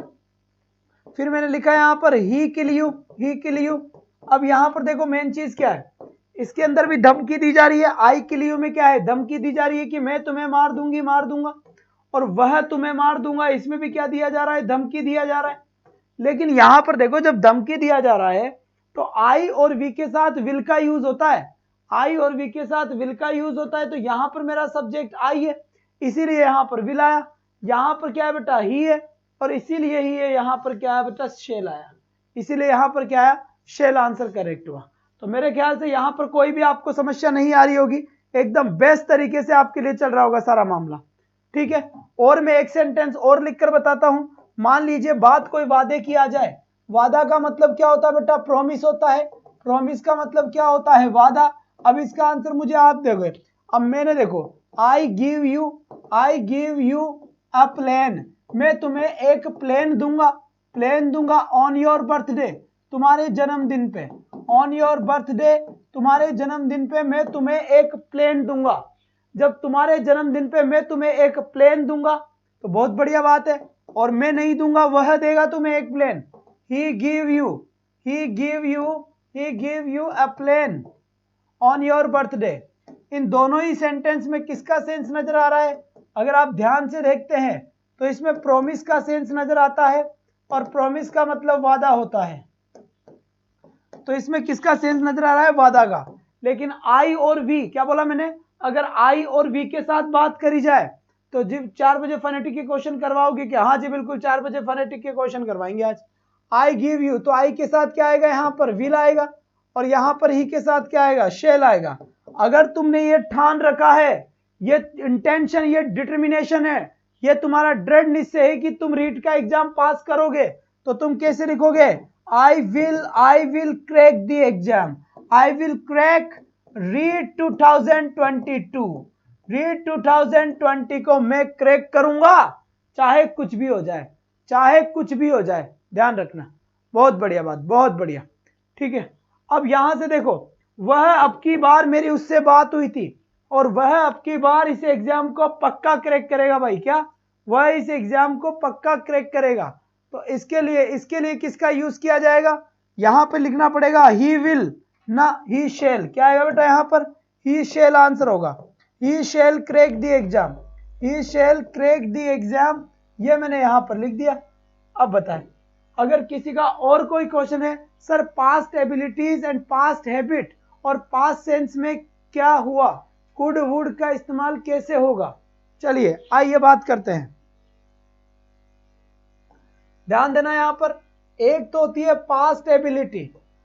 फिर मैंने लिखा है यहां पर ही kill you, he kill you. अब यहां पर देखो मेन चीज क्या है, इसके अंदर भी धमकी दी जा रही है। आई किल यू में क्या है? धमकी दी जा रही है कि मैं तुम्हें मार दूंगी, मार दूंगा, और वह तुम्हें मार दूंगा, इसमें भी क्या दिया जा रहा है? धमकी दिया जा रहा है। लेकिन यहां पर देखो, जब धमकी दिया जा रहा है तो आई और वी के साथ विल का यूज होता है, आई और वी के साथ विल का यूज होता है। तो यहां पर मेरा सब्जेक्ट आई है, इसीलिए यहां पर विल आया। यहां पर क्या है बेटा? ही है, और इसीलिए ही है। यहां पर क्या है बेटा? शेल आया, इसीलिए यहां पर क्या आया? शेल आंसर करेक्ट हुआ। तो मेरे ख्याल से यहां पर कोई भी आपको समस्या नहीं आ रही होगी, एकदम बेस्ट तरीके से आपके लिए चल रहा होगा सारा मामला। ठीक है, और मैं एक सेंटेंस और लिखकर बताता हूं। मान लीजिए बात कोई वादे की आ जाए। वादा का मतलब क्या होता है बेटा? प्रॉमिस होता है। प्रॉमिस का मतलब क्या होता है? वादा। अब इसका आंसर मुझे आप दोगे। अब मैंने देखो, I give you a plane, मैं तुम्हें एक प्लेन दूंगा, प्लेन दूंगा ऑन योर बर्थडे, तुम्हारे जन्मदिन पे, ऑन योर बर्थडे, तुम्हारे जन्मदिन पे मैं तुम्हें एक प्लेन दूंगा। जब तुम्हारे जन्मदिन पे मैं तुम्हें एक प्लेन दूंगा तो बहुत बढ़िया बात है, और मैं नहीं दूंगा, वह देगा तुम्हें एक plane. He give you a plane on your birthday. इन दोनों ही सेंटेंस में किसका सेंस नजर आ रहा है? अगर आप ध्यान से देखते हैं तो इसमें प्रॉमिस का सेंस नजर आता है, और प्रॉमिस का मतलब वादा होता है। तो इसमें किसका सेंस नजर आ रहा है? वादा का। लेकिन आई और वी, क्या बोला मैंने? अगर आई और वी के साथ बात करी जाए तो जी 4 बजे फनेटिक के क्वेश्चन करवाओगे क्या? हाँ जी बिल्कुल, 4 बजे फनेटिक के क्वेश्चन करवाएंगे आज। आई गिव यू, तो आई के साथ क्या आएगा? यहाँ पर विल आएगा, और यहाँ पर ही के साथ क्या आएगा? शेल आएगा। अगर तुमने ये ठान रखा है, ये इंटेंशन, ये डिटर्मिनेशन है, ये तुम्हारा दृढ़ निश्चय है कि तुम रीट का एग्जाम पास करोगे, तो तुम कैसे लिखोगे? I will crack the exam. I will crack REET 2022। REET 2020 को मैं क्रैक करूंगा, चाहे कुछ भी हो जाए, चाहे कुछ भी हो जाए। ध्यान रखना, बहुत बढ़िया बात, बहुत बढ़िया। ठीक है, अब यहां से देखो, वह अब की बार मेरी उससे बात हुई थी, और वह अब की बार इस एग्जाम को पक्का क्रैक करेगा। भाई क्या? वह इस एग्जाम को पक्का क्रैक करेगा। तो इसके लिए किसका यूज किया जाएगा? यहां पे लिखना पड़ेगा ही विल, ना ही शेल। क्या आएगा बेटा? यहां पर ही शेल आंसर होगा। He shall crack the exam, he shall crack the exam, ये मैंने यहां पर लिख दिया। अब बताएं, अगर किसी का और कोई क्वेश्चन है, sir past abilities and past habit और पास्ट सेंस में क्या हुआ, कुड वुड का इस्तेमाल कैसे होगा, चलिए आइए बात करते हैं। ध्यान देना, यहां पर एक तो होती है पास्ट एबिलिटी।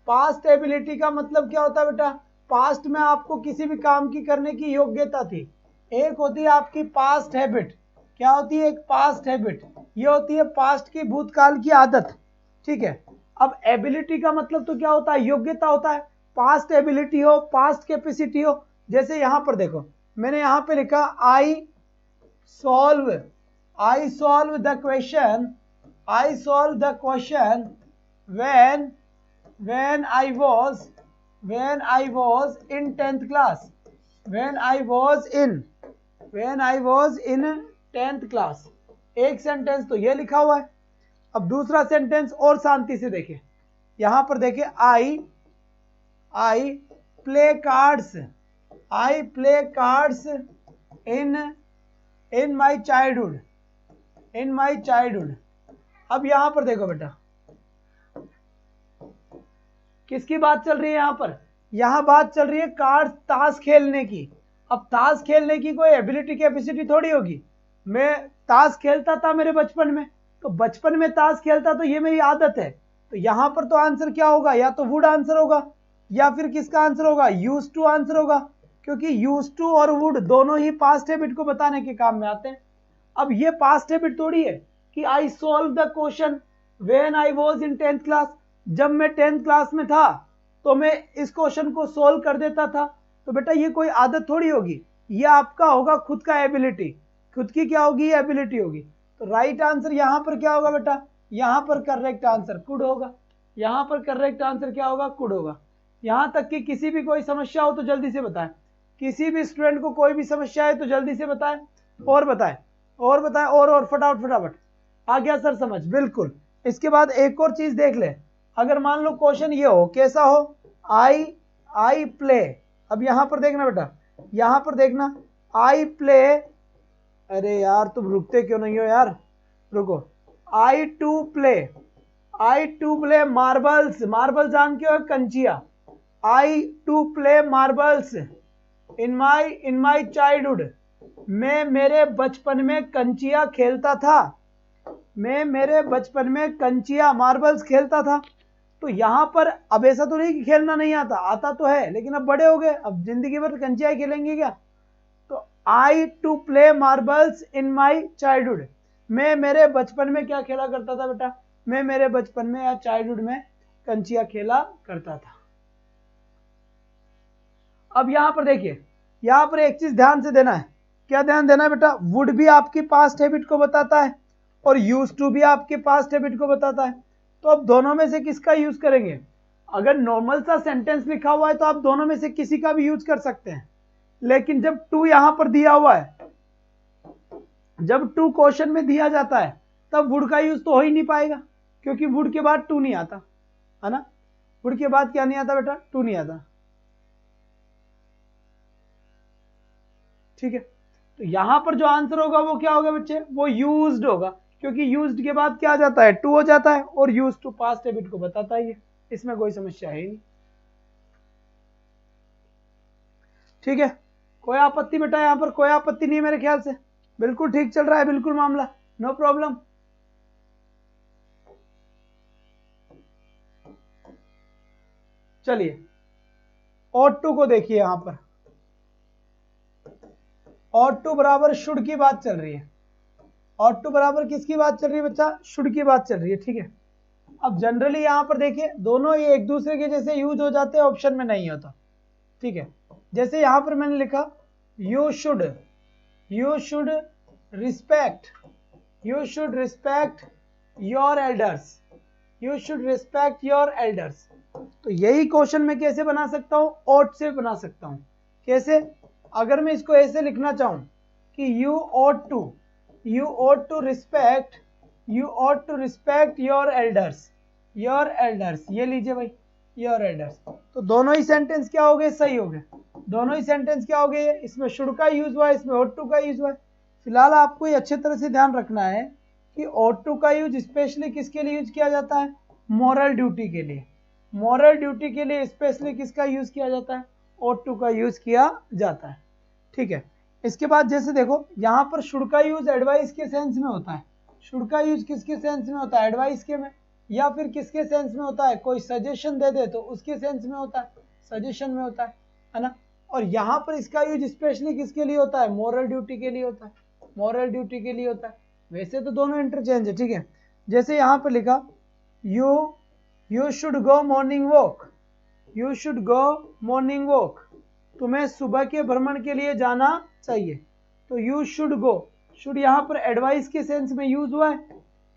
पास्ट एबिलिटी का मतलब क्या होता है बेटा? पास्ट में आपको किसी भी काम की करने की योग्यता थी। एक होती है आपकी पास्ट हैबिट। क्या होती है? एक पास्ट हैबिट, ये होती है पास्ट की, भूतकाल की आदत। ठीक है, अब एबिलिटी का मतलब तो क्या होता है? योग्यता होता है। पास्ट एबिलिटी हो, पास्ट कैपेसिटी हो। जैसे यहां पर देखो, मैंने यहां पे लिखा I solve the question, I solved the question when I was in 10th class, when I was in 10th class। एक सेंटेंस तो ये लिखा हुआ है। अब दूसरा सेंटेंस और शांति से देखें, यहां पर देखें, I play cards in my childhood। अब यहां पर देखो बेटा, किसकी बात चल रही है? यहां पर यहां बात चल रही है कार्ड, ताश खेलने की। अब ताश खेलने की कोई एबिलिटी कैपेसिटी थोड़ी होगी, मैं ताश खेलता था मेरे बचपन में, तो बचपन में ताश खेलता तो ये मेरी आदत है, तो यहां पर तो आंसर क्या होगा, या तो वुड आंसर होगा या फिर किसका आंसर होगा, यूज टू आंसर होगा, क्योंकि यूज टू और वुड दोनों ही पास्ट हैबिट को बताने के काम में आते हैं। अब ये पास्ट हैबिट थोड़ी है कि I solve the question when I was in 10th class, जब मैं 10th क्लास में था तो मैं इस क्वेश्चन को सोल्व कर देता था। तो बेटा ये कोई आदत थोड़ी होगी, ये आपका होगा खुद का एबिलिटी, खुद की क्या होगी, एबिलिटी होगी। तो राइट आंसर यहां पर क्या होगा बेटा, यहां पर करेक्ट आंसर कुड होगा, यहां पर करेक्ट आंसर क्या होगा, कुड होगा। यहां तक कि किसी भी कोई समस्या हो तो जल्दी से बताएं, किसी भी स्टूडेंट को कोई भी समस्या है तो जल्दी से बताएं, और बताएं और बताएं, और फटाफट फटाफट। आ गया सर समझ, बिल्कुल। इसके बाद एक और चीज देख ले, अगर मान लो क्वेश्चन ये हो, कैसा हो, आई प्ले, अब यहां पर देखना बेटा, यहां पर देखना, आई प्ले, अरे यार तुम रुकते क्यों नहीं हो यार, रुको, I to play marbles, marble जान के हो, कंचिया, I to play marbles in my childhood, मैं मेरे बचपन में कंचिया खेलता था, मैं मेरे बचपन में कंचिया मार्बल्स खेलता था। तो यहां पर अब ऐसा तो नहीं कि खेलना नहीं आता, आता तो है, लेकिन अब बड़े हो गए, अब जिंदगी भर कंचिया खेलेंगे क्या। तो I to play marbles in my childhood, मैं मेरे बचपन में क्या खेला करता था बेटा, मैं मेरे बचपन में या चाइल्डहुड में कंचिया खेला करता था। अब यहां पर देखिए, यहां पर एक चीज ध्यान से देना है, क्या ध्यान देना है बेटा, वुड भी आपकी पास्ट हैबिट को बताता है और यूज टू भी आपके पास्ट हैबिट को बताता है। तो अब दोनों में से किसका यूज करेंगे, अगर नॉर्मल सा सेंटेंस लिखा हुआ है तो आप दोनों में से किसी का भी यूज कर सकते हैं, लेकिन जब टू यहां पर दिया हुआ है, जब टू क्वेश्चन में दिया जाता है तब वुड का यूज तो हो ही नहीं पाएगा, क्योंकि वुड के बाद टू नहीं आता है ना, वुड के बाद क्या नहीं आता बेटा, टू नहीं आता। ठीक है, तो यहां पर जो आंसर होगा वो क्या होगा बच्चे, वो यूज्ड होगा, क्योंकि यूज्ड के बाद क्या आ जाता है, टू हो जाता है, और यूज टू पास्ट हैबिट को बताता है, इसमें कोई समस्या है ही नहीं। ठीक है, कोई आपत्ति बेटा, यहां पर कोई आपत्ति नहीं है मेरे ख्याल से, बिल्कुल ठीक चल रहा है, बिल्कुल मामला नो प्रॉब्लम। चलिए और टू को देखिए, यहां पर और टू बराबर शुड की बात चल रही है, और टू बराबर किसकी बात चल रही है बच्चा, शुड की बात चल रही है। ठीक है, अब जनरली यहां पर देखिए दोनों ये एक दूसरे के जैसे यूज हो जाते हैं, ऑप्शन में नहीं होता। ठीक है, जैसे यहां पर मैंने लिखा you should respect your elders, you should respect your elders. तो यही क्वेश्चन मैं कैसे बना सकता हूं, ought से बना सकता हूं। कैसे, अगर मैं इसको ऐसे लिखना चाहूं कि you ought to respect your elders, ये लीजिए भाई, your elders। तो दोनों ही सेंटेंस क्या हो गए, सही हो गए, दोनों ही सेंटेंस क्या हो गए, इसमें शुड का यूज हुआ है, इसमें ought to का यूज हुआ है। फिलहाल आपको ये अच्छे तरह से ध्यान रखना है कि ought to का यूज स्पेशली किसके लिए यूज किया जाता है, मॉरल ड्यूटी के लिए, मॉरल ड्यूटी के लिए स्पेशली किसका यूज किया जाता है, ought to का यूज किया जाता है। ठीक है, इसके बाद जैसे देखो यहां पर शुड का यूज एडवाइस के सेंस में होता है, शुड का यूज किसके सेंस में होता है, एडवाइस के में, या फिर किसके सेंस में होता है, कोई सजेशन दे दे तो उसके सेंस में होता है, सजेशन में होता है ना। और यहां पर इसका यूज स्पेशली किसके लिए होता है, मॉरल ड्यूटी के लिए होता है, मॉरल ड्यूटी के लिए होता है। वैसे तो दोनों इंटरचेंज है। ठीक है, जैसे यहां पर लिखा you should go morning walk, तुम्हें सुबह के भ्रमण के लिए जाना चाहिए। तो यू शुड गो, शुड यहां पर एडवाइस के सेंस में यूज हुआ है,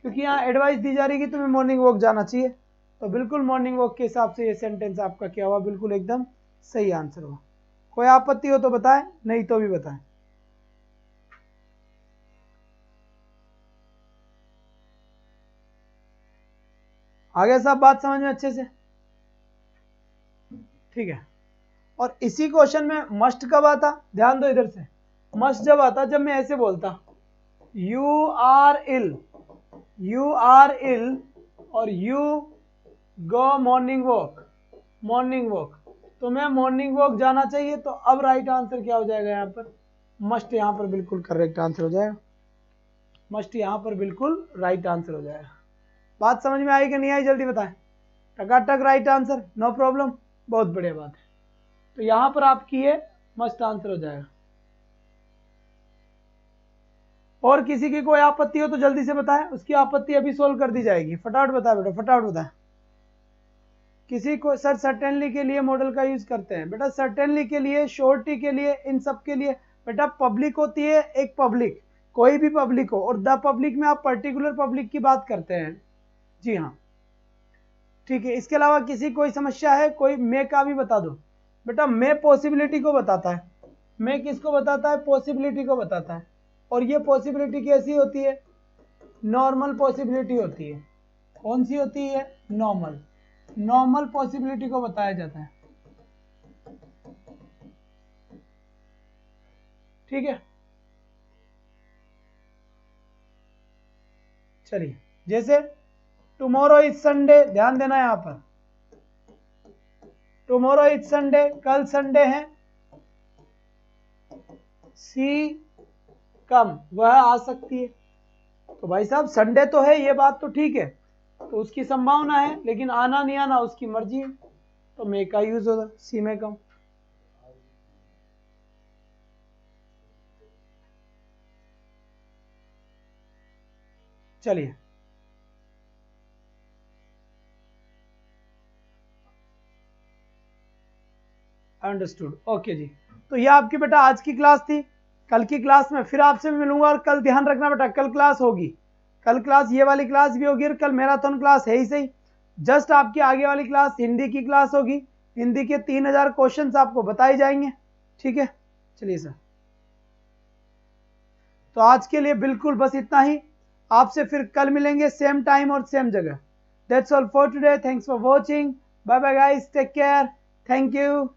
क्योंकि यहां एडवाइस दी जा रही है कि तुम्हें मॉर्निंग वॉक जाना चाहिए, तो बिल्कुल मॉर्निंग वॉक के हिसाब से ये सेंटेंस आपका क्या हुआ, बिल्कुल एकदम सही आंसर हुआ। कोई आपत्ति हो तो बताएं, नहीं तो भी बताएं। आगे सब बात समझ में अच्छे से, ठीक है। और इसी क्वेश्चन में मस्ट कब आता, ध्यान दो इधर से, मस्ट जब आता जब मैं ऐसे बोलता यू आर इल और यू गो मॉर्निंग वॉक, तुम्हें मॉर्निंग वॉक जाना चाहिए, तो अब राइट आंसर क्या हो जाएगा, यहाँ पर मस्ट, यहाँ पर बिल्कुल करेक्ट आंसर हो जाएगा। मस्ट यहाँ पर बिल्कुल राइट आंसर हो जाएगा। बात समझ में आई कि नहीं आई, जल्दी बताएं। टकाटक राइट आंसर, नो प्रॉब्लम, बहुत बढ़िया बात है। तो यहाँ पर आपकी ये मस्ट आंसर हो जाएगा। और किसी की कोई आपत्ति हो तो जल्दी से बताएं, उसकी आपत्ति अभी सोल्व कर दी जाएगी। फटाफट बताएं बेटा, फटाफट बताएं। किसी को सर सर्टेनली के लिए मॉडल का यूज करते हैं बेटा, सर्टेनली के लिए, श्योरिटी के लिए, इन सब के लिए बेटा पब्लिक होती है एक पब्लिक, कोई भी पब्लिक हो, और द पब्लिक में आप पर्टिकुलर पब्लिक की बात करते हैं। जी हाँ ठीक है। इसके अलावा किसी कोई समस्या है, कोई मे का भी बता दो बेटा। मे पॉसिबिलिटी को बताता है, मे किसको बताता है, पॉसिबिलिटी को बताता है। और ये पॉसिबिलिटी कैसी होती है, नॉर्मल पॉसिबिलिटी होती है। कौन सी होती है, नॉर्मल, नॉर्मल पॉसिबिलिटी को बताया जाता है। ठीक है चलिए, जैसे टुमारो इज संडे, ध्यान देना यहां पर, टुमारो इज संडे, कल संडे है। सी कम, वह आ सकती है। तो भाई साहब संडे तो है, ये बात तो ठीक है, तो उसकी संभावना है, लेकिन आना नहीं आना उसकी मर्जी है, तो मे का यूज होगा, सी में कम। चलिए अंडरस्टूड, ओके जी। तो ये आपकी बेटा आज की क्लास थी। कल की क्लास में फिर आपसे भी मिलूंगा, और कल ध्यान रखना बेटा, कल क्लास होगी, कल क्लास ये वाली क्लास भी होगी, और कल मैराथन क्लास है ही सही। जस्ट आपकी आगे वाली क्लास हिंदी की क्लास होगी, हिंदी के 3000 क्वेश्चंस आपको बताए जाएंगे। ठीक है चलिए सर, तो आज के लिए बिल्कुल बस इतना ही। आपसे फिर कल मिलेंगे सेम टाइम और सेम जगह। That's all for today, thanks for watching, bye bye guys, take care, thank you.